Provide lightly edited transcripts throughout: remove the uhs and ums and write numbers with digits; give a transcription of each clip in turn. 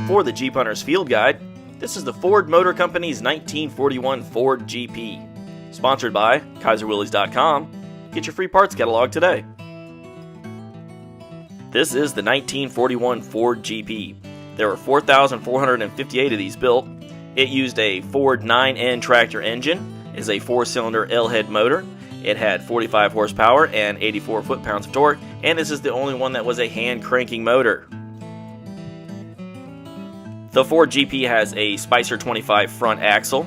For the Jeep Hunter's Field Guide, this is the Ford Motor Company's 1941 Ford GP. Sponsored by KaiserWillys.com. Get your free parts catalog today. This is the 1941 Ford GP. There were 4,458 of these built. It used a Ford 9N tractor engine, is a 4-cylinder L-head motor. It had 45 horsepower and 84 foot-pounds of torque, and this is the only one that was a hand-cranking motor. The Ford GP has a Spicer 25 front axle.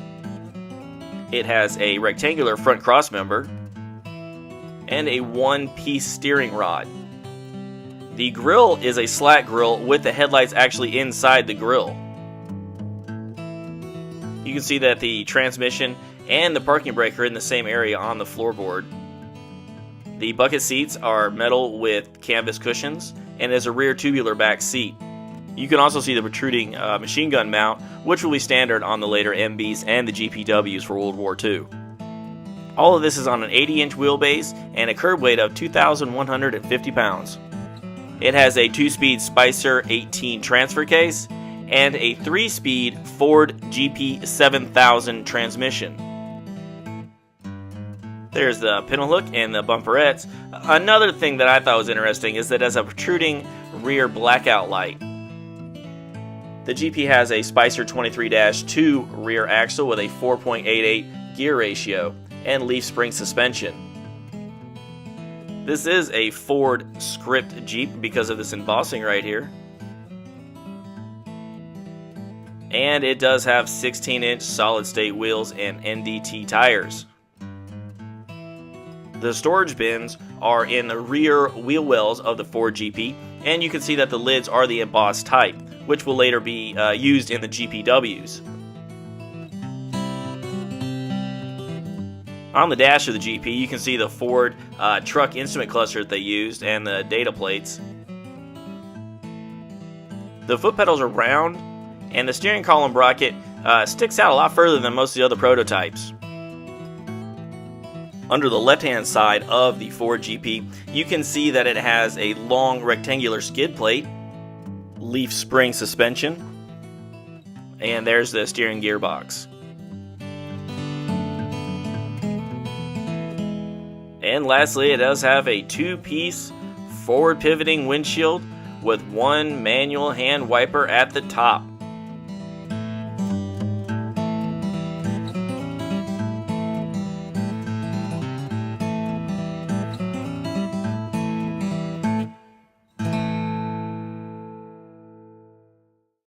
It has a rectangular front crossmember and a one-piece steering rod. The grille is a slat grille with the headlights actually inside the grille. You can see that the transmission and the parking brake are in the same area on the floorboard. The bucket seats are metal with canvas cushions and is a rear tubular back seat. You can also see the protruding machine gun mount, which will be standard on the later MBs and the GPWs for World War II. All of this is on an 80-inch wheelbase and a curb weight of 2,150 pounds. It has a 2-speed Spicer 18 transfer case and a 3-speed Ford GP 7000 transmission. There's the pintle hook and the bumperettes. Another thing that I thought was interesting is that it has a protruding rear blackout light. The GP has a Spicer 23-2 rear axle with a 4.88 gear ratio and leaf spring suspension. This is a Ford script Jeep because of this embossing right here. And it does have 16-inch solid-state wheels and NDT tires. The storage bins are in the rear wheel wells of the Ford GP, and you can see that the lids are the embossed type, which will later be used in the GPWs. On the dash of the GP, you can see the Ford truck instrument cluster that they used and the data plates. The foot pedals are round, and the steering column bracket sticks out a lot further than most of the other prototypes. Under the left-hand side of the Ford GP, you can see that it has a long rectangular skid plate, leaf spring suspension, and there's the steering gearbox. And lastly, it does have a 2-piece forward pivoting windshield with one manual hand wiper at the top.